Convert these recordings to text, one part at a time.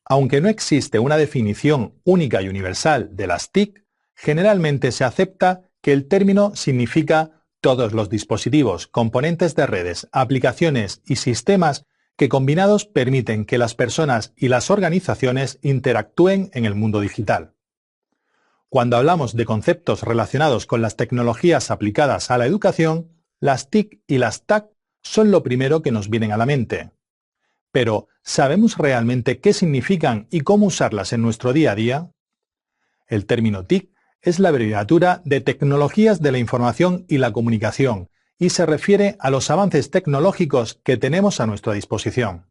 Aunque no existe una definición única y universal de las TIC, generalmente se acepta que el término significa todos los dispositivos, componentes de redes, aplicaciones y sistemas que combinados permiten que las personas y las organizaciones interactúen en el mundo digital. Cuando hablamos de conceptos relacionados con las tecnologías aplicadas a la educación, las TIC y las TAC son lo primero que nos vienen a la mente. Pero, ¿sabemos realmente qué significan y cómo usarlas en nuestro día a día? El término TIC es la abreviatura de Tecnologías de la Información y la Comunicación y se refiere a los avances tecnológicos que tenemos a nuestra disposición.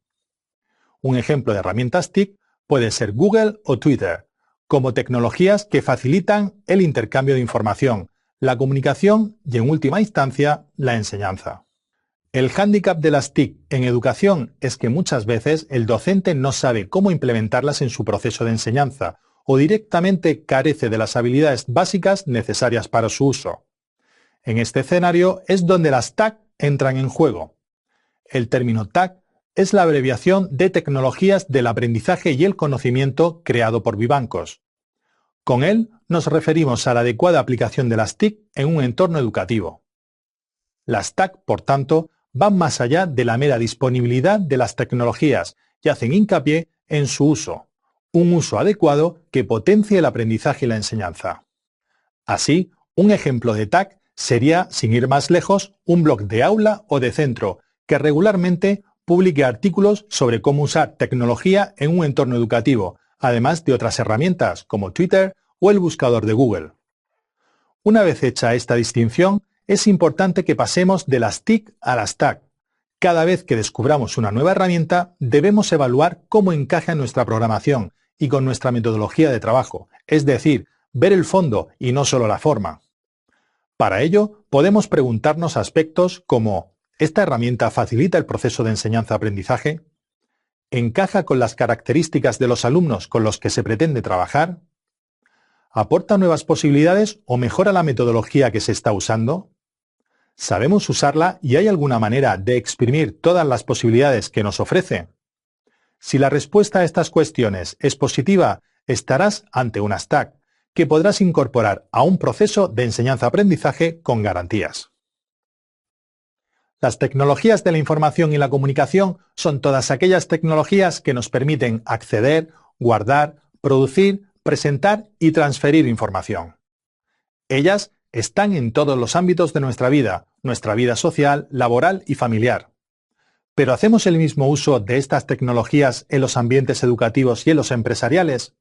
Un ejemplo de herramientas TIC puede ser Google o Twitter, como tecnologías que facilitan el intercambio de información, la comunicación y, en última instancia, la enseñanza. El hándicap de las TIC en educación es que muchas veces el docente no sabe cómo implementarlas en su proceso de enseñanza o directamente carece de las habilidades básicas necesarias para su uso. En este escenario es donde las TAC entran en juego. El término TAC es la abreviación de Tecnologías del Aprendizaje y el Conocimiento creado por Vivancos. Con él nos referimos a la adecuada aplicación de las TIC en un entorno educativo. Las TAC, por tanto, van más allá de la mera disponibilidad de las tecnologías y hacen hincapié en su uso, un uso adecuado que potencie el aprendizaje y la enseñanza. Así, un ejemplo de TAC sería, sin ir más lejos, un blog de aula o de centro que regularmente publique artículos sobre cómo usar tecnología en un entorno educativo, además de otras herramientas como Twitter o el buscador de Google. Una vez hecha esta distinción, es importante que pasemos de las TIC a las TAC. Cada vez que descubramos una nueva herramienta, debemos evaluar cómo encaja en nuestra programación y con nuestra metodología de trabajo, es decir, ver el fondo y no solo la forma. Para ello, podemos preguntarnos aspectos como: ¿esta herramienta facilita el proceso de enseñanza-aprendizaje? ¿Encaja con las características de los alumnos con los que se pretende trabajar? ¿Aporta nuevas posibilidades o mejora la metodología que se está usando? ¿Sabemos usarla y hay alguna manera de exprimir todas las posibilidades que nos ofrece? Si la respuesta a estas cuestiones es positiva, estarás ante unas TAC que podrás incorporar a un proceso de enseñanza-aprendizaje con garantías. Las tecnologías de la información y la comunicación son todas aquellas tecnologías que nos permiten acceder, guardar, producir, presentar y transferir información. Ellas están en todos los ámbitos de nuestra vida social, laboral y familiar. ¿Pero hacemos el mismo uso de estas tecnologías en los ambientes educativos y en los empresariales?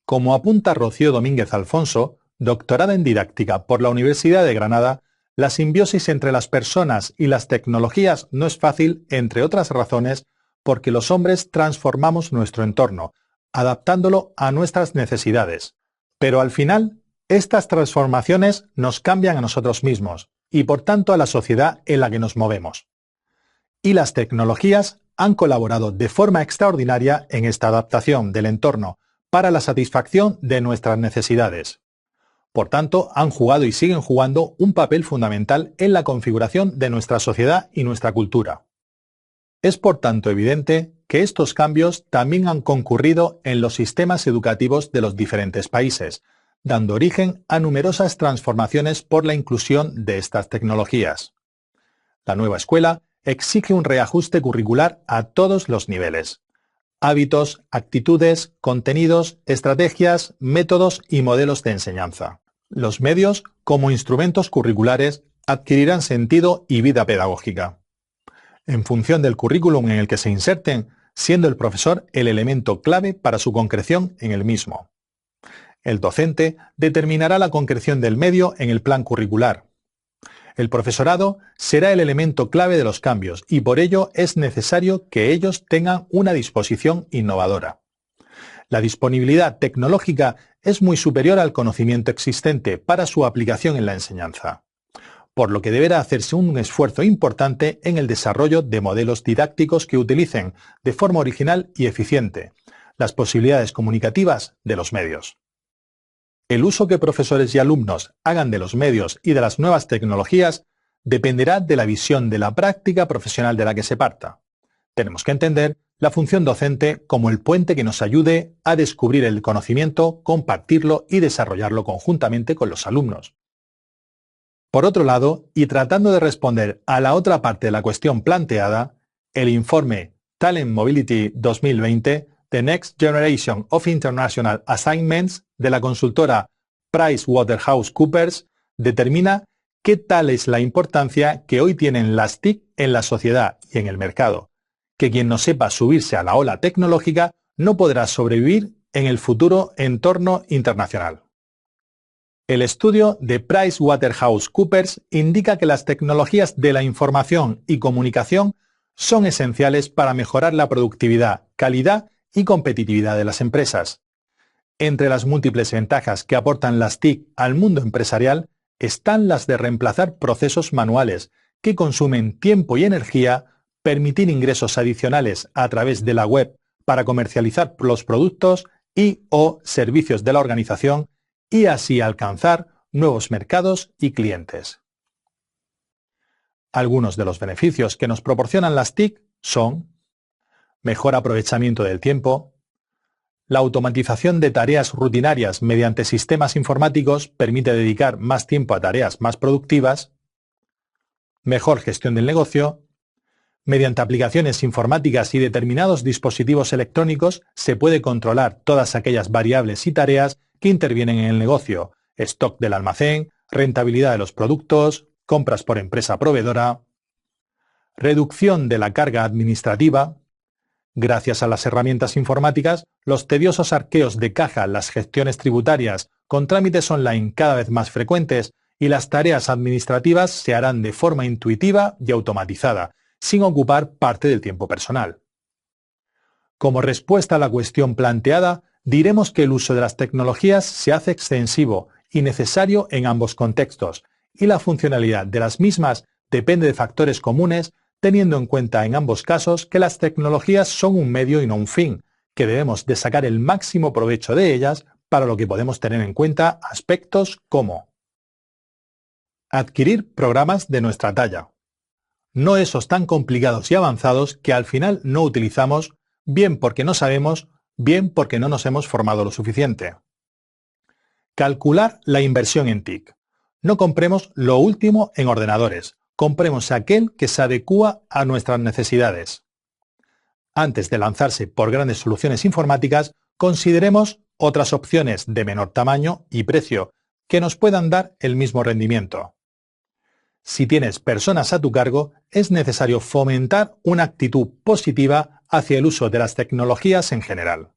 Como apunta Rocío Domínguez Alfonso, doctorada en didáctica por la Universidad de Granada, la simbiosis entre las personas y las tecnologías no es fácil, entre otras razones, porque los hombres transformamos nuestro entorno, adaptándolo a nuestras necesidades. Pero al final, estas transformaciones nos cambian a nosotros mismos y por tanto a la sociedad en la que nos movemos. Y las tecnologías han colaborado de forma extraordinaria en esta adaptación del entorno para la satisfacción de nuestras necesidades. Por tanto, han jugado y siguen jugando un papel fundamental en la configuración de nuestra sociedad y nuestra cultura. Es por tanto evidente que estos cambios también han concurrido en los sistemas educativos de los diferentes países, dando origen a numerosas transformaciones por la inclusión de estas tecnologías. La nueva escuela exige un reajuste curricular a todos los niveles. Hábitos, actitudes, contenidos, estrategias, métodos y modelos de enseñanza. Los medios, como instrumentos curriculares, adquirirán sentido y vida pedagógica, en función del currículum en el que se inserten, siendo el profesor el elemento clave para su concreción en el mismo. El docente determinará la concreción del medio en el plan curricular. El profesorado será el elemento clave de los cambios y por ello es necesario que ellos tengan una disposición innovadora. La disponibilidad tecnológica es muy superior al conocimiento existente para su aplicación en la enseñanza, por lo que deberá hacerse un esfuerzo importante en el desarrollo de modelos didácticos que utilicen de forma original y eficiente las posibilidades comunicativas de los medios. El uso que profesores y alumnos hagan de los medios y de las nuevas tecnologías dependerá de la visión de la práctica profesional de la que se parta. Tenemos que entender la función docente como el puente que nos ayude a descubrir el conocimiento, compartirlo y desarrollarlo conjuntamente con los alumnos. Por otro lado, y tratando de responder a la otra parte de la cuestión planteada, el informe Talent Mobility 2020, The Next Generation of International Assignments, de la consultora PricewaterhouseCoopers, determina qué tal es la importancia que hoy tienen las TIC en la sociedad y en el mercado, que quien no sepa subirse a la ola tecnológica no podrá sobrevivir en el futuro entorno internacional. El estudio de PricewaterhouseCoopers indica que las tecnologías de la información y comunicación son esenciales para mejorar la productividad, calidad y competitividad de las empresas. Entre las múltiples ventajas que aportan las TIC al mundo empresarial están las de reemplazar procesos manuales que consumen tiempo y energía, permitir ingresos adicionales a través de la web para comercializar los productos y/o servicios de la organización y así alcanzar nuevos mercados y clientes. Algunos de los beneficios que nos proporcionan las TIC son mejor aprovechamiento del tiempo. La automatización de tareas rutinarias mediante sistemas informáticos permite dedicar más tiempo a tareas más productivas. Mejor gestión del negocio. Mediante aplicaciones informáticas y determinados dispositivos electrónicos se puede controlar todas aquellas variables y tareas que intervienen en el negocio: stock del almacén, rentabilidad de los productos, compras por empresa proveedora. Reducción de la carga administrativa. Gracias a las herramientas informáticas, los tediosos arqueos de caja, las gestiones tributarias con trámites online cada vez más frecuentes y las tareas administrativas se harán de forma intuitiva y automatizada, sin ocupar parte del tiempo personal. Como respuesta a la cuestión planteada, diremos que el uso de las tecnologías se hace extensivo y necesario en ambos contextos, y la funcionalidad de las mismas depende de factores comunes, teniendo en cuenta en ambos casos que las tecnologías son un medio y no un fin, que debemos de sacar el máximo provecho de ellas, para lo que podemos tener en cuenta aspectos como adquirir programas de nuestra talla, no esos tan complicados y avanzados que al final no utilizamos, bien porque no sabemos, bien porque no nos hemos formado lo suficiente. Calcular la inversión en TIC. No compremos lo último en ordenadores, compremos aquel que se adecúa a nuestras necesidades. Antes de lanzarse por grandes soluciones informáticas, consideremos otras opciones de menor tamaño y precio que nos puedan dar el mismo rendimiento. Si tienes personas a tu cargo, es necesario fomentar una actitud positiva hacia el uso de las tecnologías en general.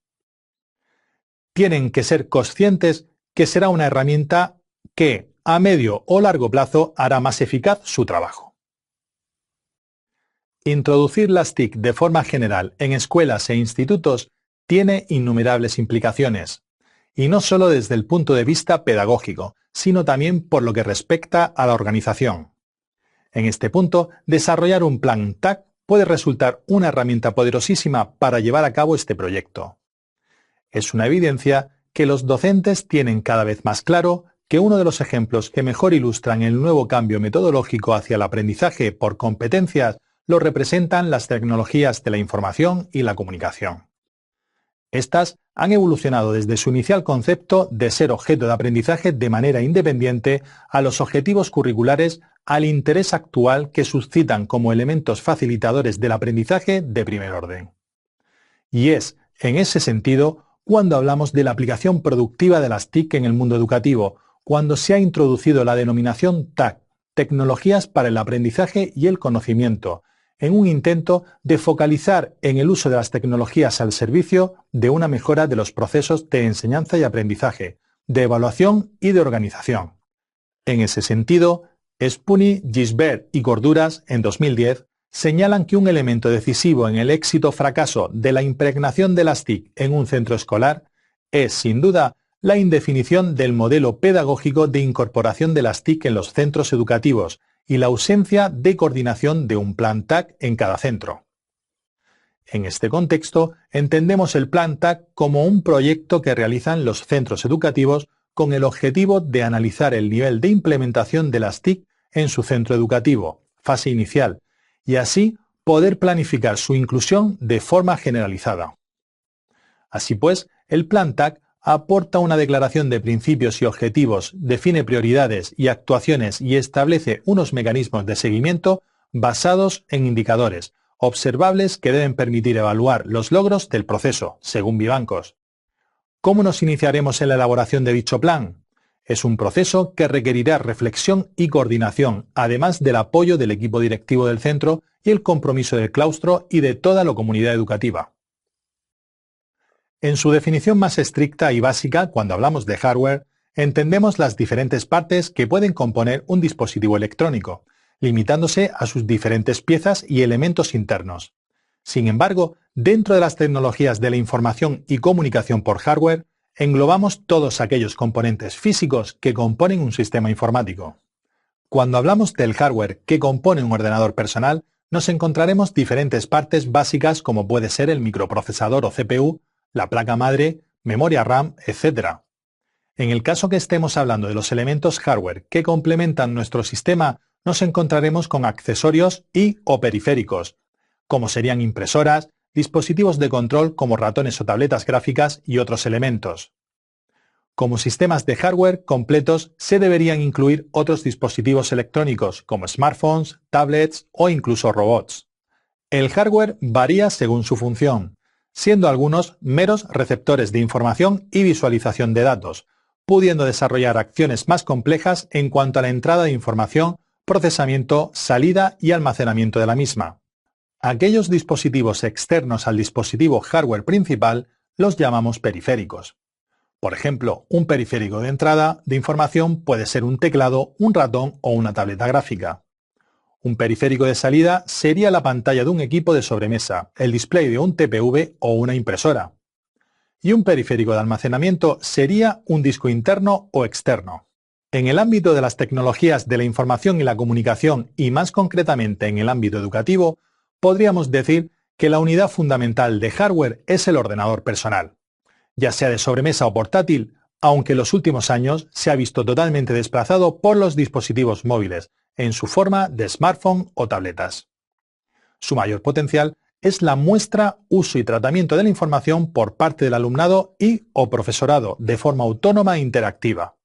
Tienen que ser conscientes que será una herramienta que, a medio o largo plazo, hará más eficaz su trabajo. Introducir las TIC de forma general en escuelas e institutos tiene innumerables implicaciones, y no solo desde el punto de vista pedagógico, sino también por lo que respecta a la organización. En este punto, desarrollar un plan TAC puede resultar una herramienta poderosísima para llevar a cabo este proyecto. Es una evidencia que los docentes tienen cada vez más claro que uno de los ejemplos que mejor ilustran el nuevo cambio metodológico hacia el aprendizaje por competencias lo representan las tecnologías de la información y la comunicación. Estas han evolucionado desde su inicial concepto de ser objeto de aprendizaje de manera independiente a los objetivos curriculares, al interés actual que suscitan como elementos facilitadores del aprendizaje de primer orden. Y es, en ese sentido, cuando hablamos de la aplicación productiva de las TIC en el mundo educativo, cuando se ha introducido la denominación TAC, Tecnologías para el Aprendizaje y el Conocimiento, en un intento de focalizar en el uso de las tecnologías al servicio de una mejora de los procesos de enseñanza y aprendizaje, de evaluación y de organización. En ese sentido, Spuny, Gisbert y Gorduras, en 2010, señalan que un elemento decisivo en el éxito o fracaso de la impregnación de las TIC en un centro escolar es, sin duda, la indefinición del modelo pedagógico de incorporación de las TIC en los centros educativos y la ausencia de coordinación de un plan TAC en cada centro. En este contexto, entendemos el plan TAC como un proyecto que realizan los centros educativos con el objetivo de analizar el nivel de implementación de las TIC en su centro educativo, fase inicial, y así poder planificar su inclusión de forma generalizada. Así pues, el Plan TAC aporta una declaración de principios y objetivos, define prioridades y actuaciones y establece unos mecanismos de seguimiento basados en indicadores observables que deben permitir evaluar los logros del proceso, según Vivancos. ¿Cómo nos iniciaremos en la elaboración de dicho plan? Es un proceso que requerirá reflexión y coordinación, además del apoyo del equipo directivo del centro y el compromiso del claustro y de toda la comunidad educativa. En su definición más estricta y básica, cuando hablamos de hardware, entendemos las diferentes partes que pueden componer un dispositivo electrónico, limitándose a sus diferentes piezas y elementos internos. Sin embargo, dentro de las tecnologías de la información y comunicación por hardware, englobamos todos aquellos componentes físicos que componen un sistema informático. Cuando hablamos del hardware que compone un ordenador personal, nos encontraremos diferentes partes básicas como puede ser el microprocesador o CPU, la placa madre, memoria RAM, etc. En el caso que estemos hablando de los elementos hardware que complementan nuestro sistema, nos encontraremos con accesorios y/o periféricos, como serían impresoras, dispositivos de control como ratones o tabletas gráficas y otros elementos. Como sistemas de hardware completos se deberían incluir otros dispositivos electrónicos como smartphones, tablets o incluso robots. El hardware varía según su función, siendo algunos meros receptores de información y visualización de datos, pudiendo desarrollar acciones más complejas en cuanto a la entrada de información, procesamiento, salida y almacenamiento de la misma. Aquellos dispositivos externos al dispositivo hardware principal los llamamos periféricos. Por ejemplo, un periférico de entrada de información puede ser un teclado, un ratón o una tableta gráfica. Un periférico de salida sería la pantalla de un equipo de sobremesa, el display de un TPV o una impresora. Y un periférico de almacenamiento sería un disco interno o externo. En el ámbito de las tecnologías de la información y la comunicación, y más concretamente en el ámbito educativo, podríamos decir que la unidad fundamental de hardware es el ordenador personal, ya sea de sobremesa o portátil, aunque en los últimos años se ha visto totalmente desplazado por los dispositivos móviles, en su forma de smartphone o tabletas. Su mayor potencial es la muestra, uso y tratamiento de la información por parte del alumnado y/o profesorado de forma autónoma e interactiva.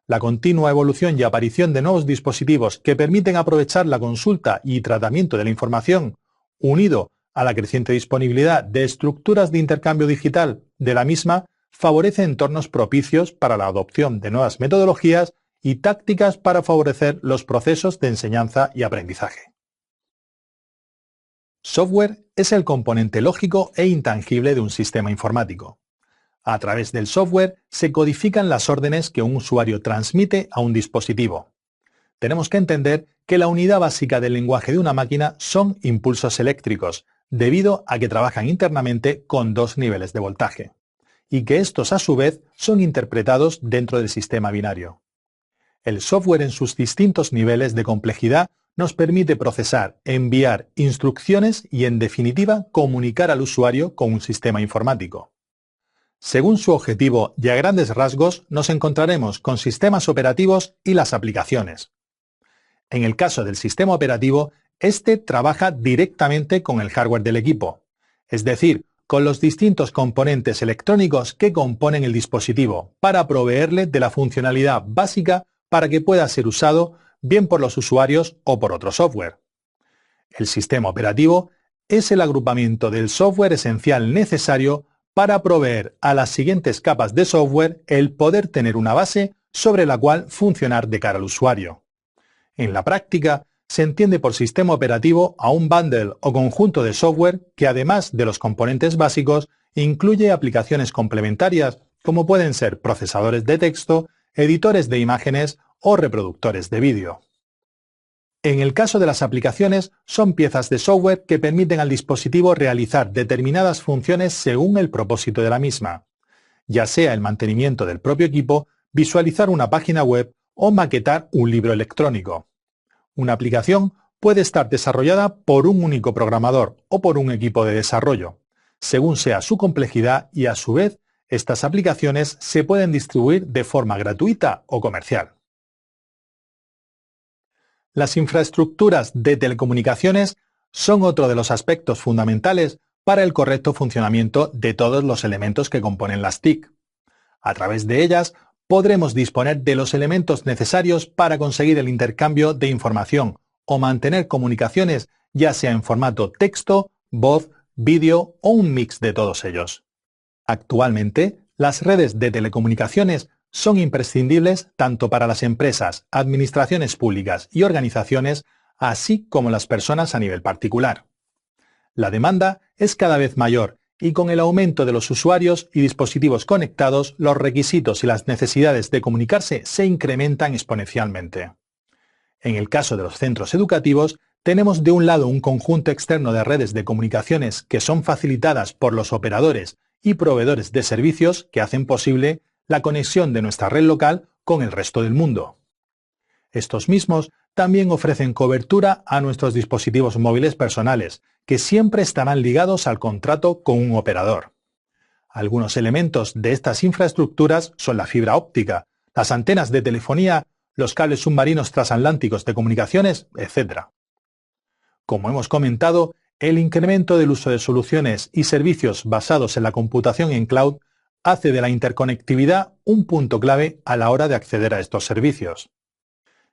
La continua evolución y aparición de nuevos dispositivos que permiten aprovechar la consulta y tratamiento de la información, unido a la creciente disponibilidad de estructuras de intercambio digital de la misma, favorece entornos propicios para la adopción de nuevas metodologías y tácticas para favorecer los procesos de enseñanza y aprendizaje. Software es el componente lógico e intangible de un sistema informático. A través del software se codifican las órdenes que un usuario transmite a un dispositivo. Tenemos que entender que la unidad básica del lenguaje de una máquina son impulsos eléctricos, debido a que trabajan internamente con dos niveles de voltaje, y que estos a su vez son interpretados dentro del sistema binario. El software en sus distintos niveles de complejidad nos permite procesar, enviar instrucciones y, en definitiva, comunicar al usuario con un sistema informático. Según su objetivo y a grandes rasgos, nos encontraremos con sistemas operativos y las aplicaciones. En el caso del sistema operativo, este trabaja directamente con el hardware del equipo, es decir, con los distintos componentes electrónicos que componen el dispositivo, para proveerle de la funcionalidad básica para que pueda ser usado bien por los usuarios o por otro software. El sistema operativo es el agrupamiento del software esencial necesario para proveer a las siguientes capas de software el poder tener una base sobre la cual funcionar de cara al usuario. En la práctica, se entiende por sistema operativo a un bundle o conjunto de software que, además de los componentes básicos, incluye aplicaciones complementarias como pueden ser procesadores de texto, editores de imágenes o reproductores de vídeo. En el caso de las aplicaciones, son piezas de software que permiten al dispositivo realizar determinadas funciones según el propósito de la misma, ya sea el mantenimiento del propio equipo, visualizar una página web o maquetar un libro electrónico. Una aplicación puede estar desarrollada por un único programador o por un equipo de desarrollo, según sea su complejidad, y a su vez, estas aplicaciones se pueden distribuir de forma gratuita o comercial. Las infraestructuras de telecomunicaciones son otro de los aspectos fundamentales para el correcto funcionamiento de todos los elementos que componen las TIC. A través de ellas, podremos disponer de los elementos necesarios para conseguir el intercambio de información o mantener comunicaciones, ya sea en formato texto, voz, vídeo o un mix de todos ellos. Actualmente, las redes de telecomunicaciones son imprescindibles tanto para las empresas, administraciones públicas y organizaciones, así como las personas a nivel particular. La demanda es cada vez mayor y con el aumento de los usuarios y dispositivos conectados, los requisitos y las necesidades de comunicarse se incrementan exponencialmente. En el caso de los centros educativos, tenemos de un lado un conjunto externo de redes de comunicaciones que son facilitadas por los operadores y proveedores de servicios que hacen posible la conexión de nuestra red local con el resto del mundo. Estos mismos también ofrecen cobertura a nuestros dispositivos móviles personales, que siempre estarán ligados al contrato con un operador. Algunos elementos de estas infraestructuras son la fibra óptica, las antenas de telefonía, los cables submarinos transatlánticos de comunicaciones, etc. Como hemos comentado, el incremento del uso de soluciones y servicios basados en la computación en cloud hace de la interconectividad un punto clave a la hora de acceder a estos servicios.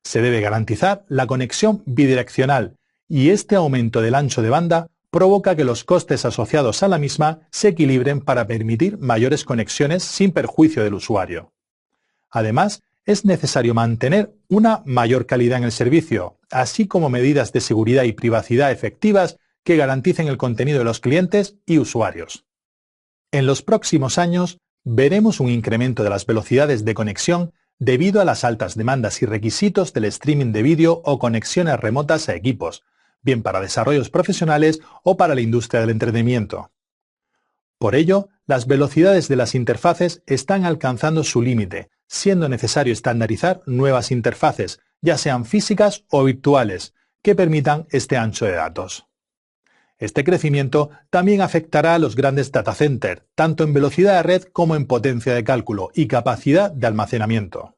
Se debe garantizar la conexión bidireccional y este aumento del ancho de banda provoca que los costes asociados a la misma se equilibren para permitir mayores conexiones sin perjuicio del usuario. Además, es necesario mantener una mayor calidad en el servicio, así como medidas de seguridad y privacidad efectivas que garanticen el contenido de los clientes y usuarios. En los próximos años, veremos un incremento de las velocidades de conexión debido a las altas demandas y requisitos del streaming de vídeo o conexiones remotas a equipos, bien para desarrollos profesionales o para la industria del entretenimiento. Por ello, las velocidades de las interfaces están alcanzando su límite, siendo necesario estandarizar nuevas interfaces, ya sean físicas o virtuales, que permitan este ancho de datos. Este crecimiento también afectará a los grandes data centers, tanto en velocidad de red como en potencia de cálculo y capacidad de almacenamiento.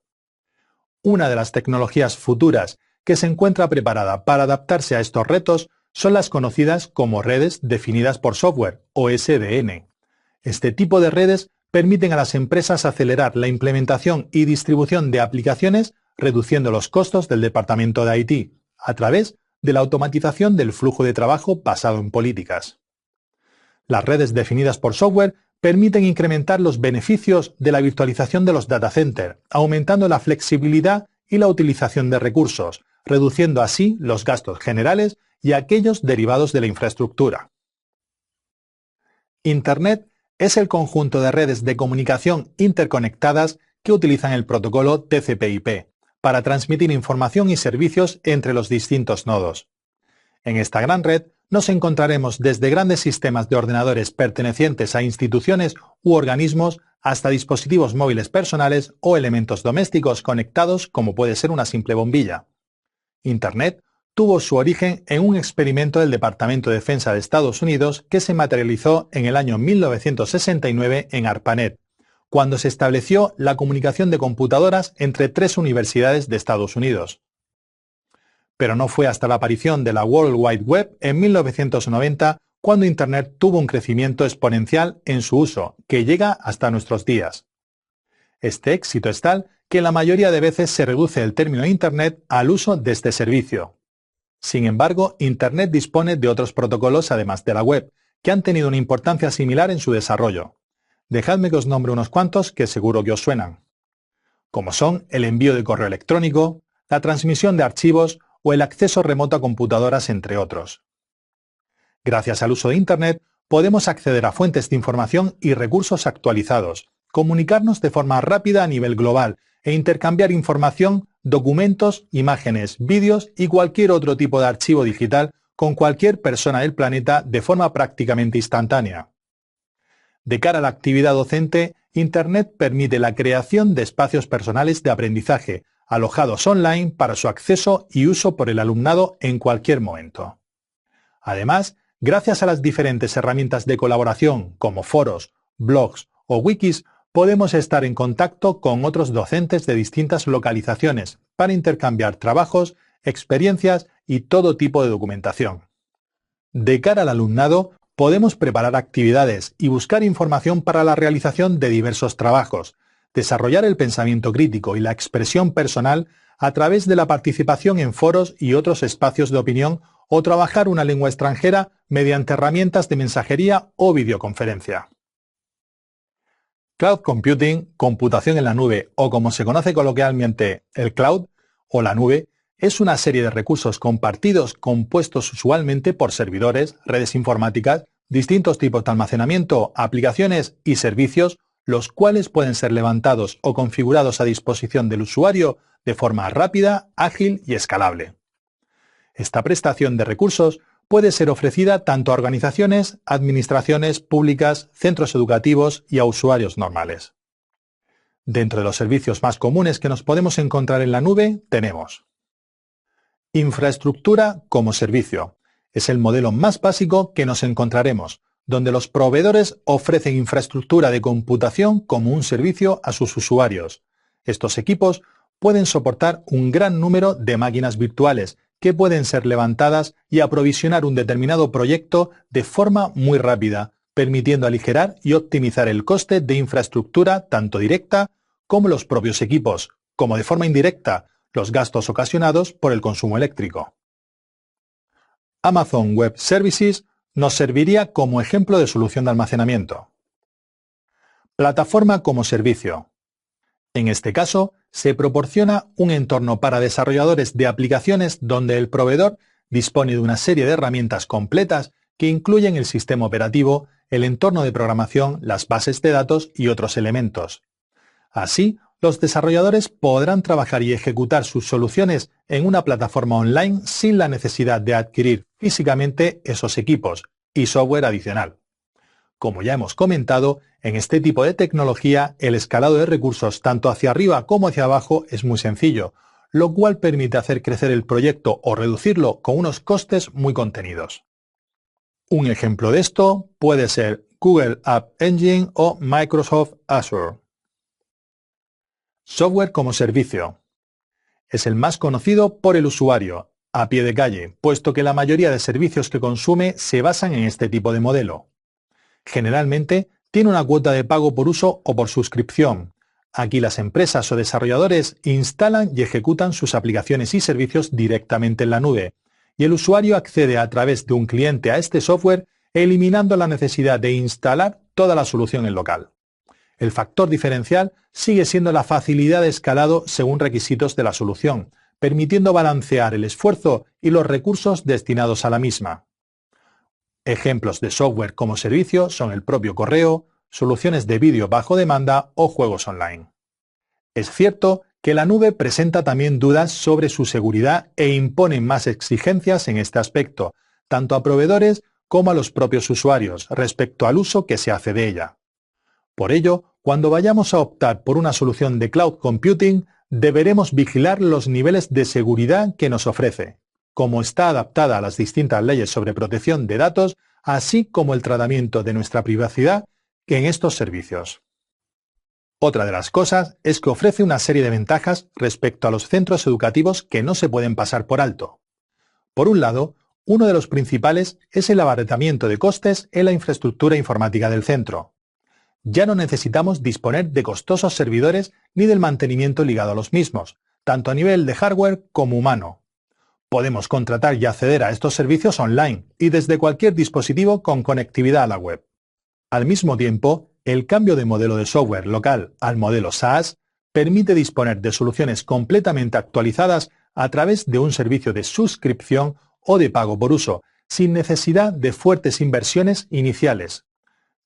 Una de las tecnologías futuras que se encuentra preparada para adaptarse a estos retos son las conocidas como redes definidas por software, o SDN. Este tipo de redes permiten a las empresas acelerar la implementación y distribución de aplicaciones, reduciendo los costos del departamento de IT, a través de la automatización del flujo de trabajo basado en políticas. Las redes definidas por software permiten incrementar los beneficios de la virtualización de los data centers, aumentando la flexibilidad y la utilización de recursos, reduciendo así los gastos generales y aquellos derivados de la infraestructura. Internet es el conjunto de redes de comunicación interconectadas que utilizan el protocolo TCP/IP para transmitir información y servicios entre los distintos nodos. En esta gran red nos encontraremos desde grandes sistemas de ordenadores pertenecientes a instituciones u organismos hasta dispositivos móviles personales o elementos domésticos conectados como puede ser una simple bombilla. Internet tuvo su origen en un experimento del Departamento de Defensa de Estados Unidos que se materializó en el año 1969 en ARPANET, cuando se estableció la comunicación de computadoras entre 3 universidades de Estados Unidos. Pero no fue hasta la aparición de la World Wide Web en 1990 cuando Internet tuvo un crecimiento exponencial en su uso, que llega hasta nuestros días. Este éxito es tal que la mayoría de veces se reduce el término Internet al uso de este servicio. Sin embargo, Internet dispone de otros protocolos además de la web, que han tenido una importancia similar en su desarrollo. Dejadme que os nombre unos cuantos que seguro que os suenan, como son el envío de correo electrónico, la transmisión de archivos o el acceso remoto a computadoras, entre otros. Gracias al uso de Internet, podemos acceder a fuentes de información y recursos actualizados, comunicarnos de forma rápida a nivel global e intercambiar información, documentos, imágenes, vídeos y cualquier otro tipo de archivo digital con cualquier persona del planeta de forma prácticamente instantánea. De cara a la actividad docente, Internet permite la creación de espacios personales de aprendizaje, alojados online para su acceso y uso por el alumnado en cualquier momento. Además, gracias a las diferentes herramientas de colaboración como foros, blogs o wikis, podemos estar en contacto con otros docentes de distintas localizaciones para intercambiar trabajos, experiencias y todo tipo de documentación. De cara al alumnado, podemos preparar actividades y buscar información para la realización de diversos trabajos, desarrollar el pensamiento crítico y la expresión personal a través de la participación en foros y otros espacios de opinión o trabajar una lengua extranjera mediante herramientas de mensajería o videoconferencia. Cloud Computing, computación en la nube o como se conoce coloquialmente el cloud o la nube, es una serie de recursos compartidos compuestos usualmente por servidores, redes informáticas, distintos tipos de almacenamiento, aplicaciones y servicios, los cuales pueden ser levantados o configurados a disposición del usuario de forma rápida, ágil y escalable. Esta prestación de recursos puede ser ofrecida tanto a organizaciones, administraciones públicas, centros educativos y a usuarios normales. Dentro de los servicios más comunes que nos podemos encontrar en la nube tenemos infraestructura como servicio. Es el modelo más básico que nos encontraremos, donde los proveedores ofrecen infraestructura de computación como un servicio a sus usuarios. Estos equipos pueden soportar un gran número de máquinas virtuales que pueden ser levantadas y aprovisionar un determinado proyecto de forma muy rápida, permitiendo aligerar y optimizar el coste de infraestructura tanto directa como los propios equipos, como de forma indirecta, los gastos ocasionados por el consumo eléctrico. Amazon Web Services nos serviría como ejemplo de solución de almacenamiento. Plataforma como servicio. En este caso, se proporciona un entorno para desarrolladores de aplicaciones donde el proveedor dispone de una serie de herramientas completas que incluyen el sistema operativo, el entorno de programación, las bases de datos y otros elementos. Así, los desarrolladores podrán trabajar y ejecutar sus soluciones en una plataforma online sin la necesidad de adquirir físicamente esos equipos y software adicional. Como ya hemos comentado, en este tipo de tecnología el escalado de recursos tanto hacia arriba como hacia abajo es muy sencillo, lo cual permite hacer crecer el proyecto o reducirlo con unos costes muy contenidos. Un ejemplo de esto puede ser Google App Engine o Microsoft Azure. Software como servicio. Es el más conocido por el usuario, a pie de calle, puesto que la mayoría de servicios que consume se basan en este tipo de modelo. Generalmente, tiene una cuota de pago por uso o por suscripción. Aquí las empresas o desarrolladores instalan y ejecutan sus aplicaciones y servicios directamente en la nube, y el usuario accede a través de un cliente a este software, eliminando la necesidad de instalar toda la solución en local. El factor diferencial sigue siendo la facilidad de escalado según requisitos de la solución, permitiendo balancear el esfuerzo y los recursos destinados a la misma. Ejemplos de software como servicio son el propio correo, soluciones de vídeo bajo demanda o juegos online. Es cierto que la nube presenta también dudas sobre su seguridad e impone más exigencias en este aspecto, tanto a proveedores como a los propios usuarios respecto al uso que se hace de ella. Por ello, cuando vayamos a optar por una solución de cloud computing, deberemos vigilar los niveles de seguridad que nos ofrece, cómo está adaptada a las distintas leyes sobre protección de datos, así como el tratamiento de nuestra privacidad en estos servicios. Otra de las cosas es que ofrece una serie de ventajas respecto a los centros educativos que no se pueden pasar por alto. Por un lado, uno de los principales es el abaratamiento de costes en la infraestructura informática del centro. Ya no necesitamos disponer de costosos servidores ni del mantenimiento ligado a los mismos, tanto a nivel de hardware como humano. Podemos contratar y acceder a estos servicios online y desde cualquier dispositivo con conectividad a la web. Al mismo tiempo, el cambio de modelo de software local al modelo SaaS permite disponer de soluciones completamente actualizadas a través de un servicio de suscripción o de pago por uso, sin necesidad de fuertes inversiones iniciales.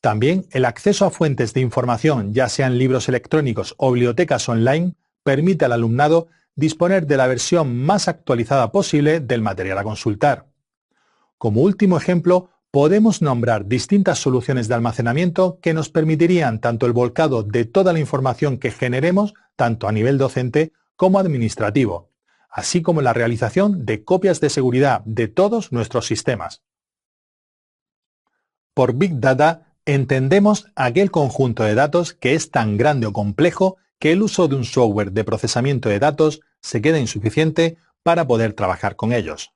También el acceso a fuentes de información, ya sean libros electrónicos o bibliotecas online, permite al alumnado disponer de la versión más actualizada posible del material a consultar. Como último ejemplo, podemos nombrar distintas soluciones de almacenamiento que nos permitirían tanto el volcado de toda la información que generemos, tanto a nivel docente como administrativo, así como la realización de copias de seguridad de todos nuestros sistemas. Por Big Data entendemos aquel conjunto de datos que es tan grande o complejo que el uso de un software de procesamiento de datos se queda insuficiente para poder trabajar con ellos.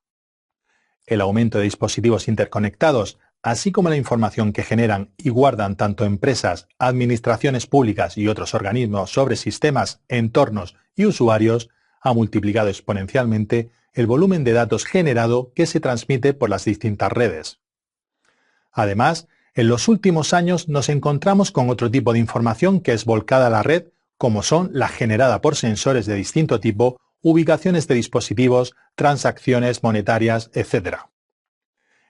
El aumento de dispositivos interconectados, así como la información que generan y guardan tanto empresas, administraciones públicas y otros organismos sobre sistemas, entornos y usuarios, ha multiplicado exponencialmente el volumen de datos generado que se transmite por las distintas redes. Además, en los últimos años nos encontramos con otro tipo de información que es volcada a la red, como son la generada por sensores de distinto tipo, ubicaciones de dispositivos, transacciones monetarias, etc.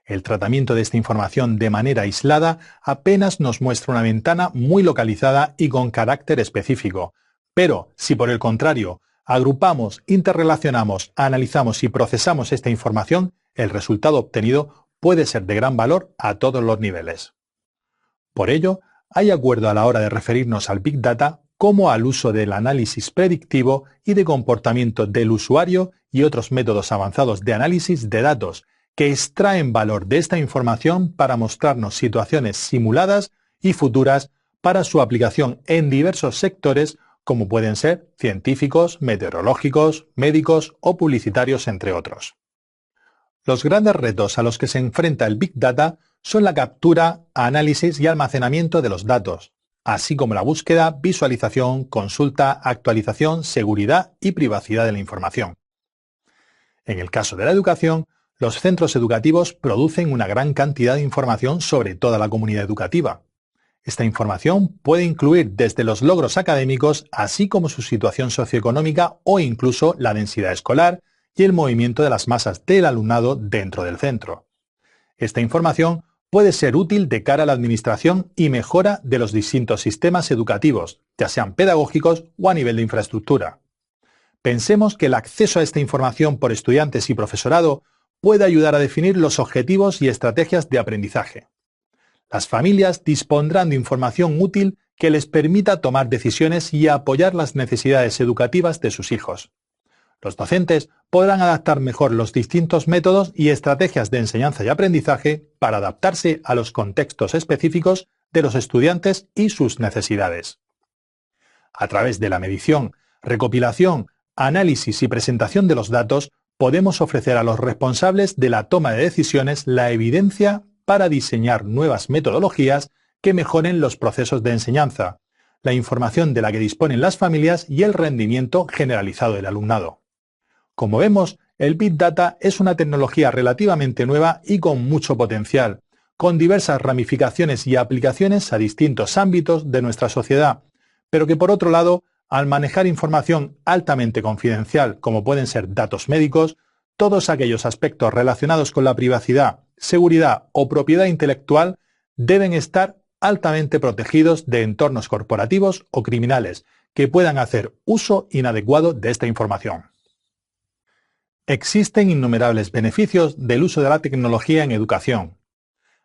El tratamiento de esta información de manera aislada apenas nos muestra una ventana muy localizada y con carácter específico. Pero, si por el contrario, agrupamos, interrelacionamos, analizamos y procesamos esta información, el resultado obtenido puede ser de gran valor a todos los niveles. Por ello, hay acuerdo a la hora de referirnos al Big Data como al uso del análisis predictivo y de comportamiento del usuario y otros métodos avanzados de análisis de datos que extraen valor de esta información para mostrarnos situaciones simuladas y futuras para su aplicación en diversos sectores como pueden ser científicos, meteorológicos, médicos o publicitarios, entre otros. Los grandes retos a los que se enfrenta el Big Data son la captura, análisis y almacenamiento de los datos, así como la búsqueda, visualización, consulta, actualización, seguridad y privacidad de la información. En el caso de la educación, los centros educativos producen una gran cantidad de información sobre toda la comunidad educativa. Esta información puede incluir desde los logros académicos, así como su situación socioeconómica o incluso la densidad escolar y el movimiento de las masas del alumnado dentro del centro. Esta información puede ser útil de cara a la administración y mejora de los distintos sistemas educativos, ya sean pedagógicos o a nivel de infraestructura. Pensemos que el acceso a esta información por estudiantes y profesorado puede ayudar a definir los objetivos y estrategias de aprendizaje. Las familias dispondrán de información útil que les permita tomar decisiones y apoyar las necesidades educativas de sus hijos. Los docentes podrán adaptar mejor los distintos métodos y estrategias de enseñanza y aprendizaje para adaptarse a los contextos específicos de los estudiantes y sus necesidades. A través de la medición, recopilación, análisis y presentación de los datos, podemos ofrecer a los responsables de la toma de decisiones la evidencia para diseñar nuevas metodologías que mejoren los procesos de enseñanza, la información de la que disponen las familias y el rendimiento generalizado del alumnado. Como vemos, el Big Data es una tecnología relativamente nueva y con mucho potencial, con diversas ramificaciones y aplicaciones a distintos ámbitos de nuestra sociedad, pero que por otro lado, al manejar información altamente confidencial como pueden ser datos médicos, todos aquellos aspectos relacionados con la privacidad, seguridad o propiedad intelectual deben estar altamente protegidos de entornos corporativos o criminales que puedan hacer uso inadecuado de esta información. Existen innumerables beneficios del uso de la tecnología en educación.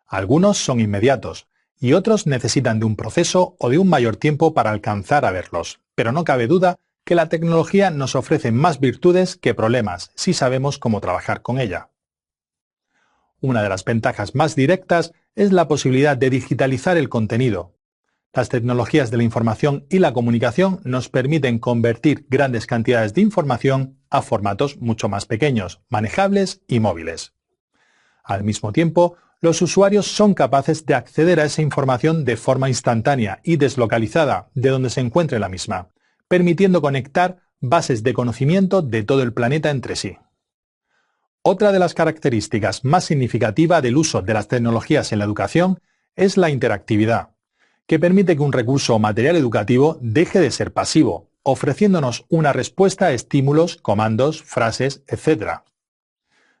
Algunos son inmediatos y otros necesitan de un proceso o de un mayor tiempo para alcanzar a verlos, pero no cabe duda que la tecnología nos ofrece más virtudes que problemas si sabemos cómo trabajar con ella. Una de las ventajas más directas es la posibilidad de digitalizar el contenido. Las tecnologías de la información y la comunicación nos permiten convertir grandes cantidades de información a formatos mucho más pequeños, manejables y móviles. Al mismo tiempo, los usuarios son capaces de acceder a esa información de forma instantánea y deslocalizada de donde se encuentre la misma, permitiendo conectar bases de conocimiento de todo el planeta entre sí. Otra de las características más significativas del uso de las tecnologías en la educación es la interactividad, que permite que un recurso o material educativo deje de ser pasivo, ofreciéndonos una respuesta a estímulos, comandos, frases, etc.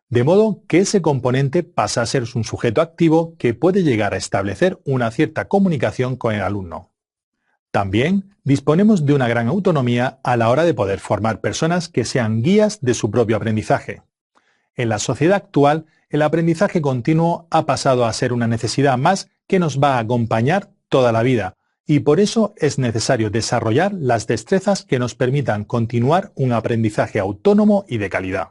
De modo que ese componente pasa a ser un sujeto activo que puede llegar a establecer una cierta comunicación con el alumno. También disponemos de una gran autonomía a la hora de poder formar personas que sean guías de su propio aprendizaje. En la sociedad actual, el aprendizaje continuo ha pasado a ser una necesidad más que nos va a acompañar toda la vida, y por eso es necesario desarrollar las destrezas que nos permitan continuar un aprendizaje autónomo y de calidad.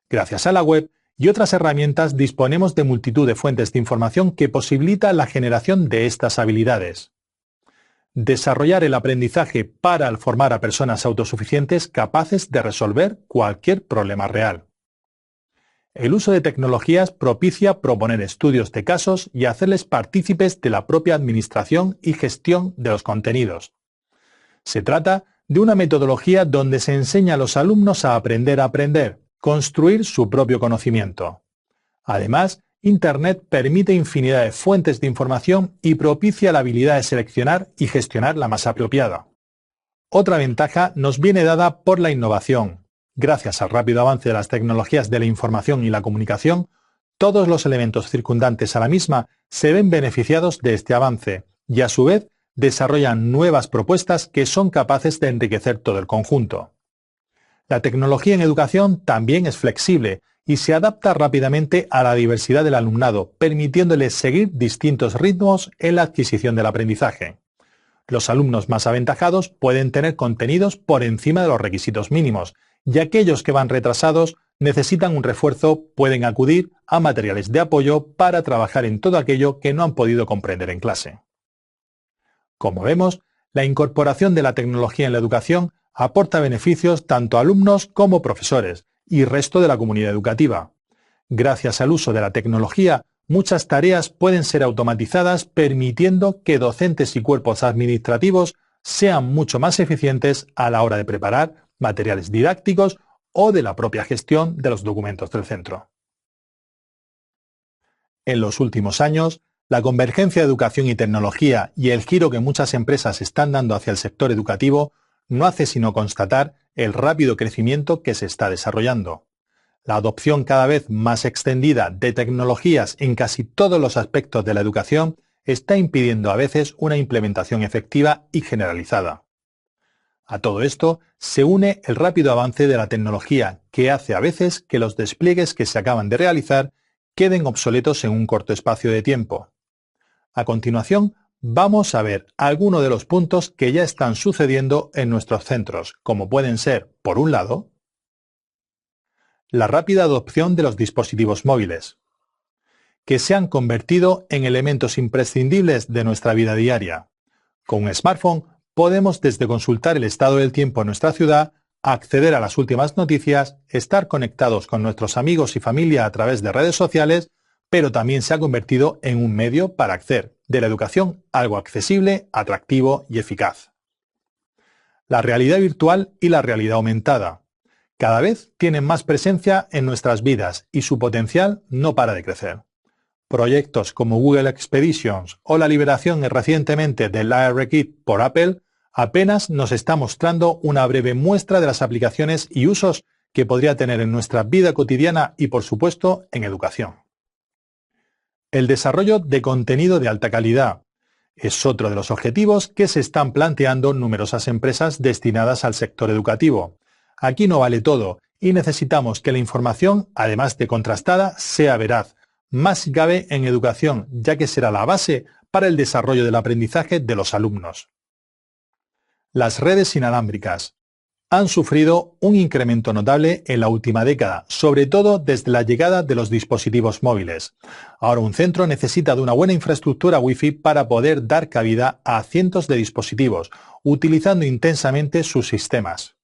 Gracias a la web y otras herramientas disponemos de multitud de fuentes de información que posibilita la generación de estas habilidades. Desarrollar el aprendizaje para formar a personas autosuficientes capaces de resolver cualquier problema real. El uso de tecnologías propicia proponer estudios de casos y hacerles partícipes de la propia administración y gestión de los contenidos. Se trata de una metodología donde se enseña a los alumnos a aprender, construir su propio conocimiento. Además, Internet permite infinidad de fuentes de información y propicia la habilidad de seleccionar y gestionar la más apropiada. Otra ventaja nos viene dada por la innovación. Gracias al rápido avance de las tecnologías de la información y la comunicación, todos los elementos circundantes a la misma se ven beneficiados de este avance y a su vez desarrollan nuevas propuestas que son capaces de enriquecer todo el conjunto. La tecnología en educación también es flexible y se adapta rápidamente a la diversidad del alumnado, permitiéndoles seguir distintos ritmos en la adquisición del aprendizaje. Los alumnos más aventajados pueden tener contenidos por encima de los requisitos mínimos, y aquellos que van retrasados necesitan un refuerzo, pueden acudir a materiales de apoyo para trabajar en todo aquello que no han podido comprender en clase. Como vemos, la incorporación de la tecnología en la educación aporta beneficios tanto a alumnos como profesores y resto de la comunidad educativa. Gracias al uso de la tecnología, muchas tareas pueden ser automatizadas, permitiendo que docentes y cuerpos administrativos sean mucho más eficientes a la hora de preparar materiales didácticos o de la propia gestión de los documentos del centro. En los últimos años, la convergencia de educación y tecnología y el giro que muchas empresas están dando hacia el sector educativo no hace sino constatar el rápido crecimiento que se está desarrollando. La adopción cada vez más extendida de tecnologías en casi todos los aspectos de la educación está impidiendo a veces una implementación efectiva y generalizada. A todo esto se une el rápido avance de la tecnología, que hace a veces que los despliegues que se acaban de realizar queden obsoletos en un corto espacio de tiempo. A continuación, vamos a ver algunos de los puntos que ya están sucediendo en nuestros centros, como pueden ser, por un lado, la rápida adopción de los dispositivos móviles, que se han convertido en elementos imprescindibles de nuestra vida diaria. Con un smartphone podemos desde consultar el estado del tiempo en nuestra ciudad, acceder a las últimas noticias, estar conectados con nuestros amigos y familia a través de redes sociales, pero también se ha convertido en un medio para hacer de la educación algo accesible, atractivo y eficaz. La realidad virtual y la realidad aumentada. Cada vez tienen más presencia en nuestras vidas y su potencial no para de crecer. Proyectos como Google Expeditions o la liberación recientemente del ARKit por Apple apenas nos está mostrando una breve muestra de las aplicaciones y usos que podría tener en nuestra vida cotidiana y, por supuesto, en educación. El desarrollo de contenido de alta calidad es otro de los objetivos que se están planteando numerosas empresas destinadas al sector educativo. Aquí no vale todo y necesitamos que la información, además de contrastada, sea veraz, más si cabe en educación, ya que será la base para el desarrollo del aprendizaje de los alumnos. Las redes inalámbricas han sufrido un incremento notable en la última década, sobre todo desde la llegada de los dispositivos móviles. Ahora un centro necesita de una buena infraestructura Wi-Fi para poder dar cabida a cientos de dispositivos, utilizando intensamente sus sistemas.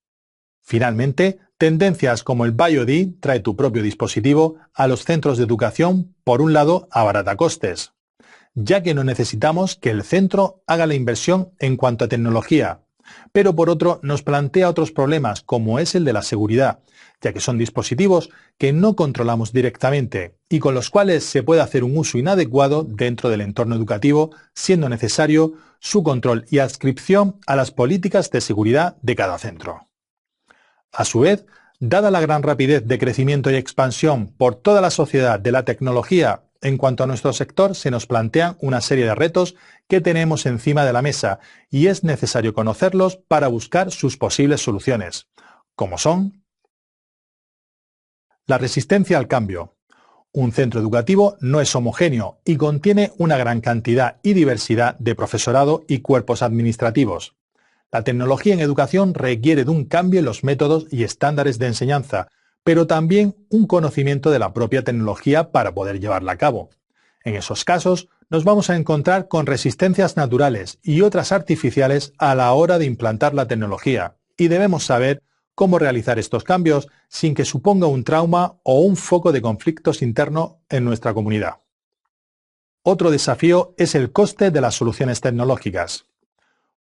Finalmente, tendencias como el BioD, trae tu propio dispositivo, a los centros de educación, por un lado, abarata costes, ya que no necesitamos que el centro haga la inversión en cuanto a tecnología, pero por otro nos plantea otros problemas como es el de la seguridad, ya que son dispositivos que no controlamos directamente y con los cuales se puede hacer un uso inadecuado dentro del entorno educativo, siendo necesario su control y adscripción a las políticas de seguridad de cada centro. A su vez, dada la gran rapidez de crecimiento y expansión por toda la sociedad de la tecnología, en cuanto a nuestro sector, se nos plantean una serie de retos que tenemos encima de la mesa y es necesario conocerlos para buscar sus posibles soluciones, como son la resistencia al cambio. Un centro educativo no es homogéneo y contiene una gran cantidad y diversidad de profesorado y cuerpos administrativos. La tecnología en educación requiere de un cambio en los métodos y estándares de enseñanza, pero también un conocimiento de la propia tecnología para poder llevarla a cabo. En esos casos, nos vamos a encontrar con resistencias naturales y otras artificiales a la hora de implantar la tecnología, y debemos saber cómo realizar estos cambios sin que suponga un trauma o un foco de conflictos internos en nuestra comunidad. Otro desafío es el coste de las soluciones tecnológicas.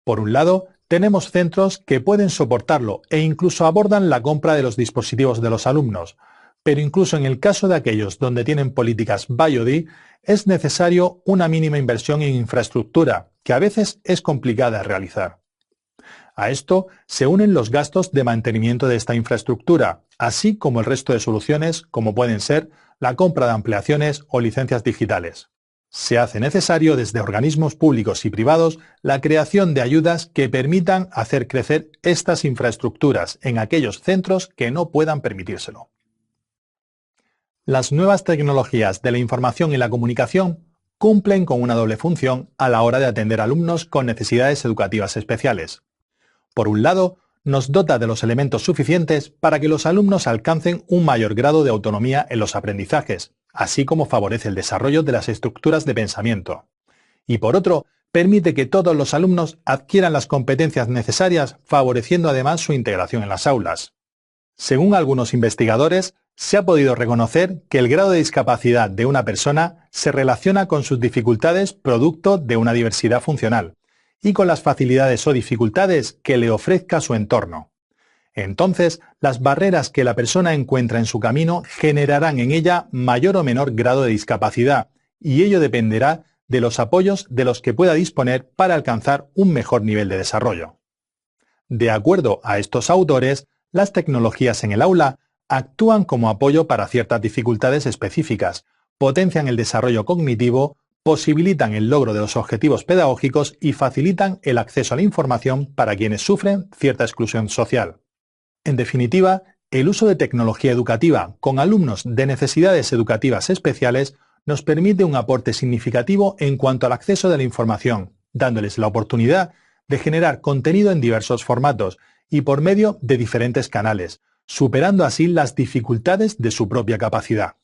Por un lado, tenemos centros que pueden soportarlo e incluso abordan la compra de los dispositivos de los alumnos, pero incluso en el caso de aquellos donde tienen políticas BYOD, es necesario una mínima inversión en infraestructura, que a veces es complicada de realizar. A esto se unen los gastos de mantenimiento de esta infraestructura, así como el resto de soluciones como pueden ser la compra de ampliaciones o licencias digitales. Se hace necesario desde organismos públicos y privados la creación de ayudas que permitan hacer crecer estas infraestructuras en aquellos centros que no puedan permitírselo. Las nuevas tecnologías de la información y la comunicación cumplen con una doble función a la hora de atender a alumnos con necesidades educativas especiales. Por un lado, nos dota de los elementos suficientes para que los alumnos alcancen un mayor grado de autonomía en los aprendizajes, así como favorece el desarrollo de las estructuras de pensamiento. Y por otro, permite que todos los alumnos adquieran las competencias necesarias, favoreciendo además su integración en las aulas. Según algunos investigadores, se ha podido reconocer que el grado de discapacidad de una persona se relaciona con sus dificultades producto de una diversidad funcional y con las facilidades o dificultades que le ofrezca su entorno. Entonces, las barreras que la persona encuentra en su camino generarán en ella mayor o menor grado de discapacidad, y ello dependerá de los apoyos de los que pueda disponer para alcanzar un mejor nivel de desarrollo. De acuerdo a estos autores, las tecnologías en el aula actúan como apoyo para ciertas dificultades específicas, potencian el desarrollo cognitivo, posibilitan el logro de los objetivos pedagógicos y facilitan el acceso a la información para quienes sufren cierta exclusión social. En definitiva, el uso de tecnología educativa con alumnos de necesidades educativas especiales nos permite un aporte significativo en cuanto al acceso de la información, dándoles la oportunidad de generar contenido en diversos formatos y por medio de diferentes canales, superando así las dificultades de su propia capacidad.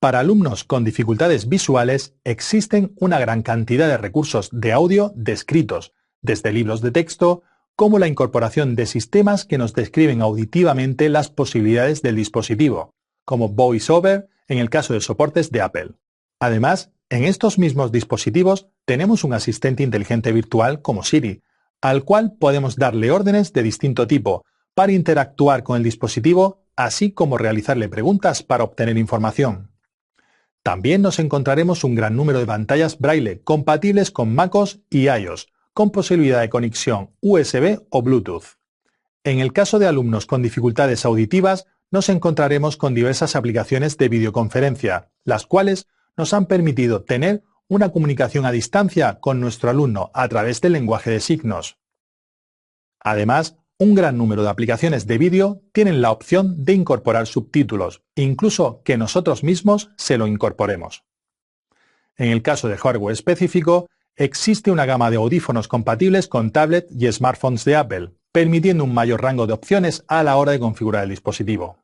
Para alumnos con dificultades visuales existen una gran cantidad de recursos de audio descritos, desde libros de texto, como la incorporación de sistemas que nos describen auditivamente las posibilidades del dispositivo, como VoiceOver en el caso de soportes de Apple. Además, en estos mismos dispositivos tenemos un asistente inteligente virtual como Siri, al cual podemos darle órdenes de distinto tipo para interactuar con el dispositivo, así como realizarle preguntas para obtener información. También nos encontraremos un gran número de pantallas Braille compatibles con MacOS y iOS, con posibilidad de conexión USB o Bluetooth. En el caso de alumnos con dificultades auditivas, nos encontraremos con diversas aplicaciones de videoconferencia, las cuales nos han permitido tener una comunicación a distancia con nuestro alumno a través del lenguaje de signos. Además, un gran número de aplicaciones de vídeo tienen la opción de incorporar subtítulos, incluso que nosotros mismos se lo incorporemos. En el caso de hardware específico, existe una gama de audífonos compatibles con tablet y smartphones de Apple, permitiendo un mayor rango de opciones a la hora de configurar el dispositivo.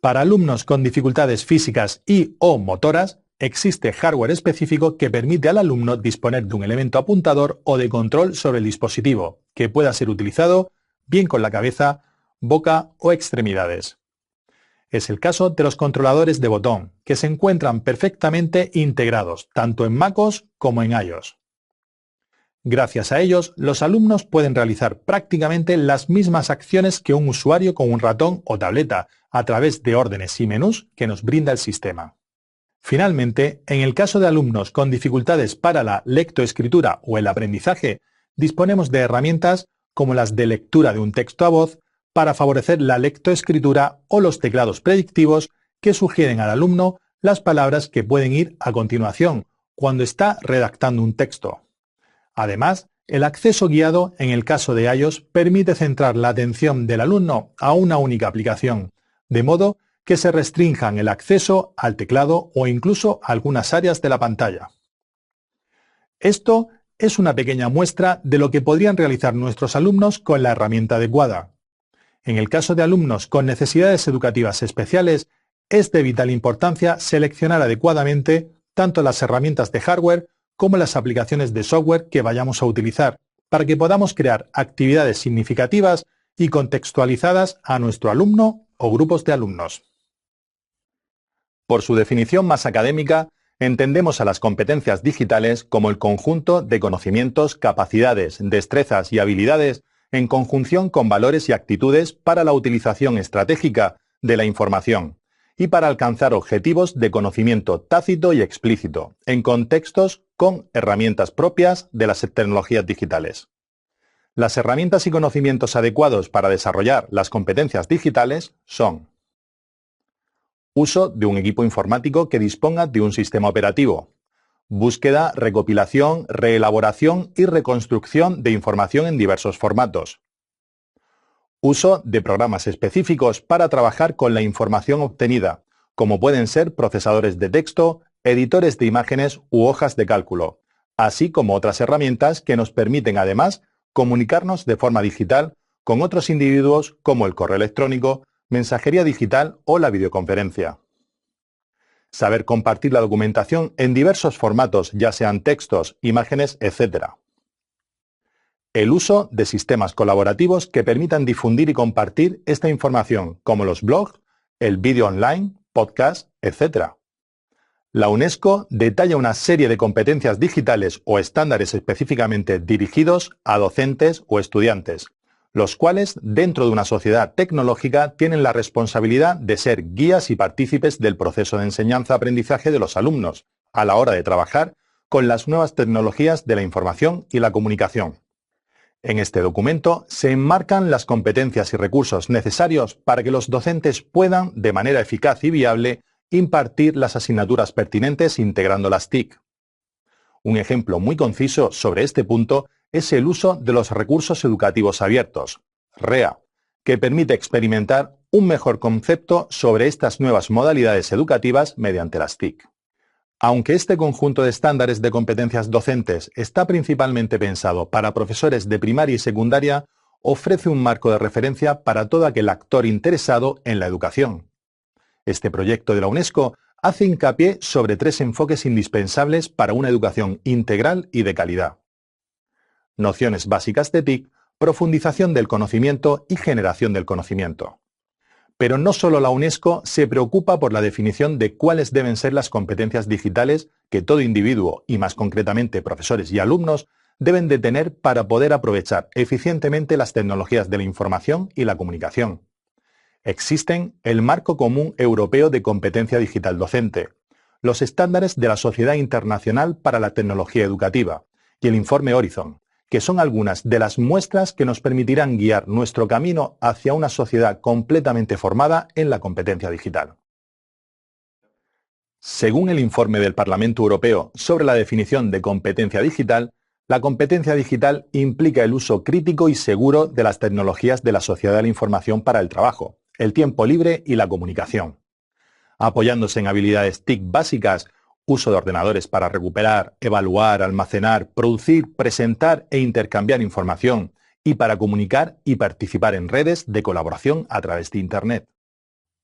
Para alumnos con dificultades físicas y/o motoras, existe hardware específico que permite al alumno disponer de un elemento apuntador o de control sobre el dispositivo, que pueda ser utilizado bien con la cabeza, boca o extremidades. Es el caso de los controladores de botón, que se encuentran perfectamente integrados, tanto en MacOS como en iOS. Gracias a ellos, los alumnos pueden realizar prácticamente las mismas acciones que un usuario con un ratón o tableta, a través de órdenes y menús que nos brinda el sistema. Finalmente, en el caso de alumnos con dificultades para la lectoescritura o el aprendizaje, disponemos de herramientas como las de lectura de un texto a voz para favorecer la lectoescritura o los teclados predictivos que sugieren al alumno las palabras que pueden ir a continuación cuando está redactando un texto. Además, el acceso guiado en el caso de iOS permite centrar la atención del alumno a una única aplicación, de modo que se restrinjan el acceso al teclado o incluso a algunas áreas de la pantalla. Esto es una pequeña muestra de lo que podrían realizar nuestros alumnos con la herramienta adecuada. En el caso de alumnos con necesidades educativas especiales, es de vital importancia seleccionar adecuadamente tanto las herramientas de hardware como las aplicaciones de software que vayamos a utilizar, para que podamos crear actividades significativas y contextualizadas a nuestro alumno o grupos de alumnos. Por su definición más académica, entendemos a las competencias digitales como el conjunto de conocimientos, capacidades, destrezas y habilidades en conjunción con valores y actitudes para la utilización estratégica de la información y para alcanzar objetivos de conocimiento tácito y explícito en contextos con herramientas propias de las tecnologías digitales. Las herramientas y conocimientos adecuados para desarrollar las competencias digitales son: uso de un equipo informático que disponga de un sistema operativo, búsqueda, recopilación, reelaboración y reconstrucción de información en diversos formatos, uso de programas específicos para trabajar con la información obtenida, como pueden ser procesadores de texto, editores de imágenes u hojas de cálculo, así como otras herramientas que nos permiten además comunicarnos de forma digital con otros individuos como el correo electrónico, mensajería digital o la videoconferencia. Saber compartir la documentación en diversos formatos, ya sean textos, imágenes, etc. El uso de sistemas colaborativos que permitan difundir y compartir esta información, como los blogs, el vídeo online, podcast, etc. La UNESCO detalla una serie de competencias digitales o estándares específicamente dirigidos a docentes o estudiantes, los cuales, dentro de una sociedad tecnológica, tienen la responsabilidad de ser guías y partícipes del proceso de enseñanza-aprendizaje de los alumnos, a la hora de trabajar con las nuevas tecnologías de la información y la comunicación. En este documento se enmarcan las competencias y recursos necesarios para que los docentes puedan, de manera eficaz y viable, impartir las asignaturas pertinentes integrando las TIC. Un ejemplo muy conciso sobre este punto es el uso de los recursos educativos abiertos, REA, que permite experimentar un mejor concepto sobre estas nuevas modalidades educativas mediante las TIC. Aunque este conjunto de estándares de competencias docentes está principalmente pensado para profesores de primaria y secundaria, ofrece un marco de referencia para todo aquel actor interesado en la educación. Este proyecto de la UNESCO hace hincapié sobre 3 enfoques indispensables para una educación integral y de calidad: nociones básicas de TIC, profundización del conocimiento y generación del conocimiento. Pero no solo la UNESCO se preocupa por la definición de cuáles deben ser las competencias digitales que todo individuo, y más concretamente profesores y alumnos, deben de tener para poder aprovechar eficientemente las tecnologías de la información y la comunicación. Existen el Marco Común Europeo de Competencia Digital Docente, los estándares de la Sociedad Internacional para la Tecnología Educativa y el Informe Horizon, que son algunas de las muestras que nos permitirán guiar nuestro camino hacia una sociedad completamente formada en la competencia digital. Según el informe del Parlamento Europeo sobre la definición de competencia digital, la competencia digital implica el uso crítico y seguro de las tecnologías de la sociedad de la información para el trabajo, el tiempo libre y la comunicación. Apoyándose en habilidades TIC básicas, uso de ordenadores para recuperar, evaluar, almacenar, producir, presentar e intercambiar información, y para comunicar y participar en redes de colaboración a través de Internet.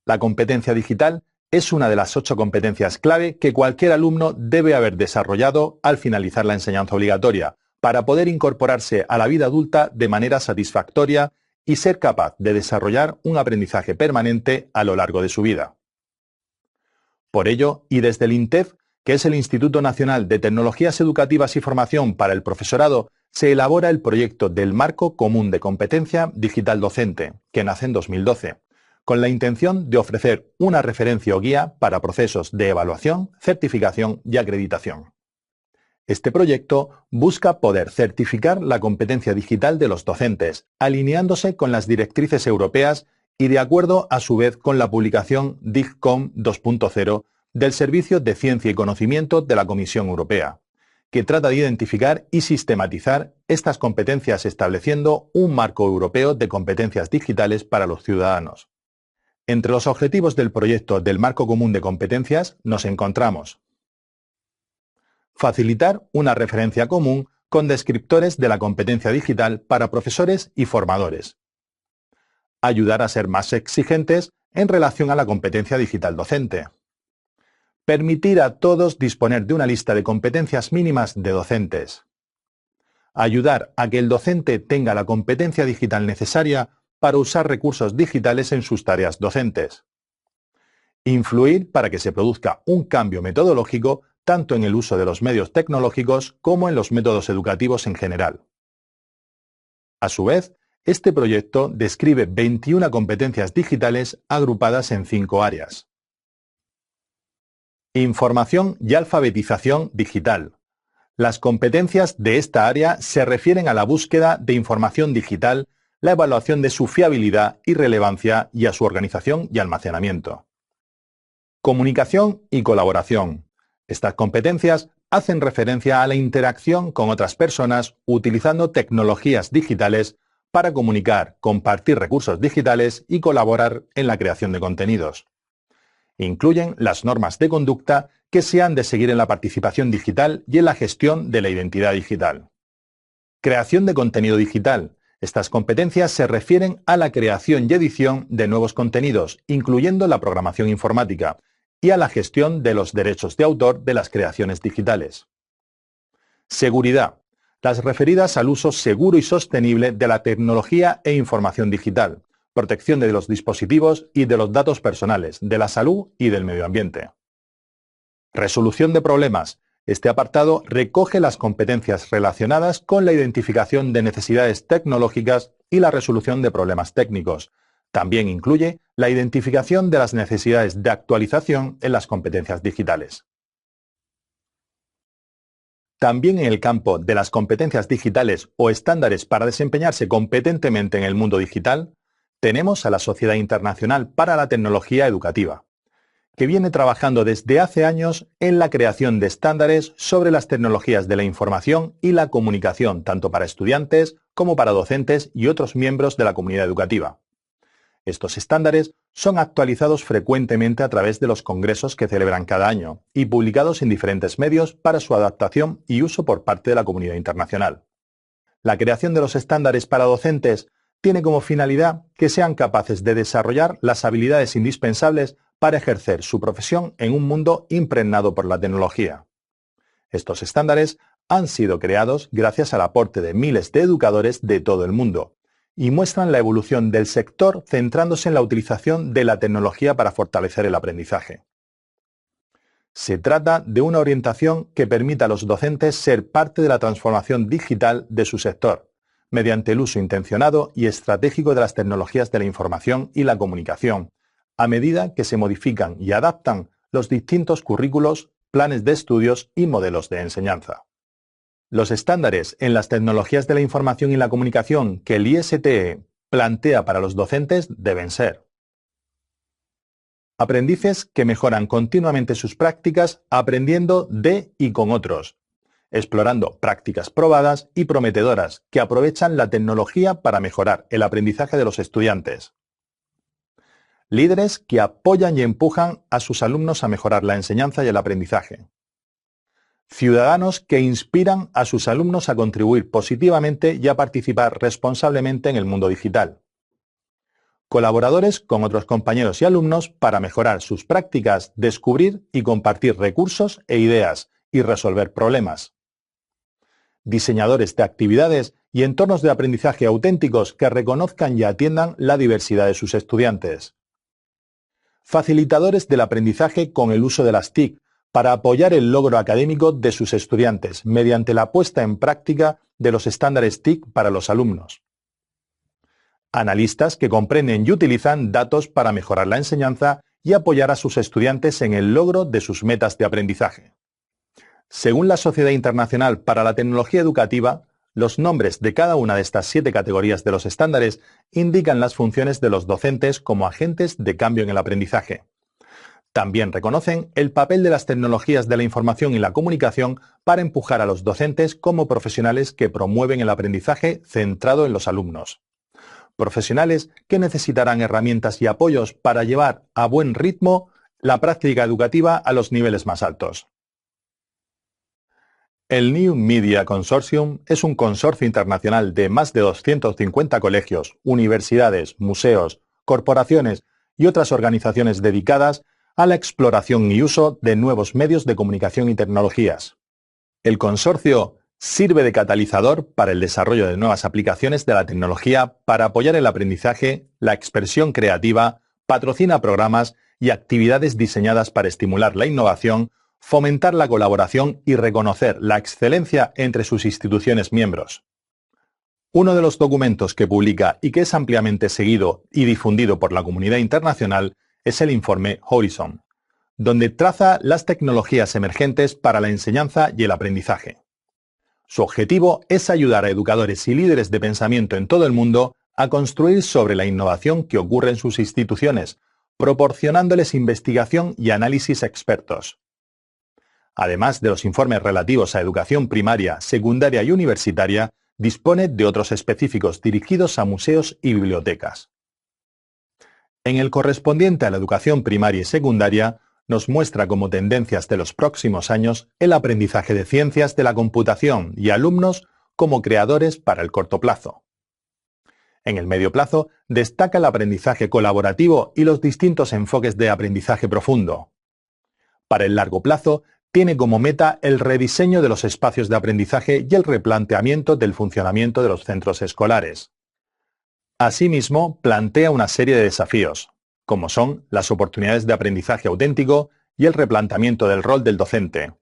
La competencia digital es una de las 8 competencias clave que cualquier alumno debe haber desarrollado al finalizar la enseñanza obligatoria, para poder incorporarse a la vida adulta de manera satisfactoria y ser capaz de desarrollar un aprendizaje permanente a lo largo de su vida. Por ello, y desde el INTEF, que es el Instituto Nacional de Tecnologías Educativas y Formación para el Profesorado, se elabora el proyecto del Marco Común de Competencia Digital Docente, que nace en 2012, con la intención de ofrecer una referencia o guía para procesos de evaluación, certificación y acreditación. Este proyecto busca poder certificar la competencia digital de los docentes, alineándose con las directrices europeas y de acuerdo a su vez con la publicación DIGCOM 2.0 del Servicio de Ciencia y Conocimiento de la Comisión Europea, que trata de identificar y sistematizar estas competencias estableciendo un marco europeo de competencias digitales para los ciudadanos. Entre los objetivos del proyecto del Marco Común de Competencias nos encontramos: facilitar una referencia común con descriptores de la competencia digital para profesores y formadores. Ayudar a ser más exigentes en relación a la competencia digital docente. Permitir a todos disponer de una lista de competencias mínimas de docentes. Ayudar a que el docente tenga la competencia digital necesaria para usar recursos digitales en sus tareas docentes. Influir para que se produzca un cambio metodológico tanto en el uso de los medios tecnológicos como en los métodos educativos en general. A su vez, este proyecto describe 21 competencias digitales agrupadas en 5 áreas. Información y alfabetización digital. Las competencias de esta área se refieren a la búsqueda de información digital, la evaluación de su fiabilidad y relevancia y a su organización y almacenamiento. Comunicación y colaboración. Estas competencias hacen referencia a la interacción con otras personas utilizando tecnologías digitales para comunicar, compartir recursos digitales y colaborar en la creación de contenidos. Incluyen las normas de conducta que se han de seguir en la participación digital y en la gestión de la identidad digital. Creación de contenido digital. Estas competencias se refieren a la creación y edición de nuevos contenidos, incluyendo la programación informática, y a la gestión de los derechos de autor de las creaciones digitales. Seguridad. Las referidas al uso seguro y sostenible de la tecnología e información digital, protección de los dispositivos y de los datos personales, de la salud y del medio ambiente. Resolución de problemas. Este apartado recoge las competencias relacionadas con la identificación de necesidades tecnológicas y la resolución de problemas técnicos. También incluye la identificación de las necesidades de actualización en las competencias digitales. También en el campo de las competencias digitales o estándares para desempeñarse competentemente en el mundo digital, tenemos a la Sociedad Internacional para la Tecnología Educativa, que viene trabajando desde hace años en la creación de estándares sobre las tecnologías de la información y la comunicación, tanto para estudiantes como para docentes y otros miembros de la comunidad educativa. Estos estándares son actualizados frecuentemente a través de los congresos que celebran cada año y publicados en diferentes medios para su adaptación y uso por parte de la comunidad internacional. La creación de los estándares para docentes tiene como finalidad que sean capaces de desarrollar las habilidades indispensables para ejercer su profesión en un mundo impregnado por la tecnología. Estos estándares han sido creados gracias al aporte de miles de educadores de todo el mundo y muestran la evolución del sector centrándose en la utilización de la tecnología para fortalecer el aprendizaje. Se trata de una orientación que permita a los docentes ser parte de la transformación digital de su sector, mediante el uso intencionado y estratégico de las tecnologías de la información y la comunicación, a medida que se modifican y adaptan los distintos currículos, planes de estudios y modelos de enseñanza. Los estándares en las tecnologías de la información y la comunicación que el ISTE plantea para los docentes deben ser: aprendices que mejoran continuamente sus prácticas aprendiendo de y con otros, explorando prácticas probadas y prometedoras que aprovechan la tecnología para mejorar el aprendizaje de los estudiantes. Líderes que apoyan y empujan a sus alumnos a mejorar la enseñanza y el aprendizaje. Ciudadanos que inspiran a sus alumnos a contribuir positivamente y a participar responsablemente en el mundo digital. Colaboradores con otros compañeros y alumnos para mejorar sus prácticas, descubrir y compartir recursos e ideas y resolver problemas. Diseñadores de actividades y entornos de aprendizaje auténticos que reconozcan y atiendan la diversidad de sus estudiantes. Facilitadores del aprendizaje con el uso de las TIC para apoyar el logro académico de sus estudiantes mediante la puesta en práctica de los estándares TIC para los alumnos. Analistas que comprenden y utilizan datos para mejorar la enseñanza y apoyar a sus estudiantes en el logro de sus metas de aprendizaje. Según la Sociedad Internacional para la Tecnología Educativa, los nombres de cada una de estas 7 categorías de los estándares indican las funciones de los docentes como agentes de cambio en el aprendizaje. También reconocen el papel de las tecnologías de la información y la comunicación para empujar a los docentes como profesionales que promueven el aprendizaje centrado en los alumnos. Profesionales que necesitarán herramientas y apoyos para llevar a buen ritmo la práctica educativa a los niveles más altos. El New Media Consortium es un consorcio internacional de más de 250 colegios, universidades, museos, corporaciones y otras organizaciones dedicadas a la exploración y uso de nuevos medios de comunicación y tecnologías. El consorcio Sirve de catalizador para el desarrollo de nuevas aplicaciones de la tecnología para apoyar el aprendizaje, la expresión creativa, patrocina programas y actividades diseñadas para estimular la innovación, fomentar la colaboración y reconocer la excelencia entre sus instituciones miembros. Uno de los documentos que publica y que es ampliamente seguido y difundido por la comunidad internacional es el informe Horizon, donde traza las tecnologías emergentes para la enseñanza y el aprendizaje. Su objetivo es ayudar a educadores y líderes de pensamiento en todo el mundo a construir sobre la innovación que ocurre en sus instituciones, proporcionándoles investigación y análisis expertos. Además de los informes relativos a educación primaria, secundaria y universitaria, dispone de otros específicos dirigidos a museos y bibliotecas. En el correspondiente a la educación primaria y secundaria, nos muestra como tendencias de los próximos años el aprendizaje de ciencias de la computación y alumnos como creadores para el corto plazo. En el medio plazo destaca el aprendizaje colaborativo y los distintos enfoques de aprendizaje profundo. Para el largo plazo, tiene como meta el rediseño de los espacios de aprendizaje y el replanteamiento del funcionamiento de los centros escolares. Asimismo, plantea una serie de desafíos, como son las oportunidades de aprendizaje auténtico y el replanteamiento del rol del docente.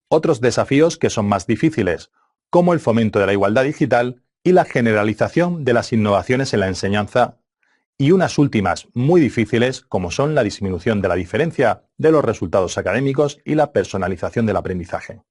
Otros desafíos que son más difíciles, como el fomento de la igualdad digital y la generalización de las innovaciones en la enseñanza, y unas últimas muy difíciles, como son la disminución de la diferencia de los resultados académicos y la personalización del aprendizaje.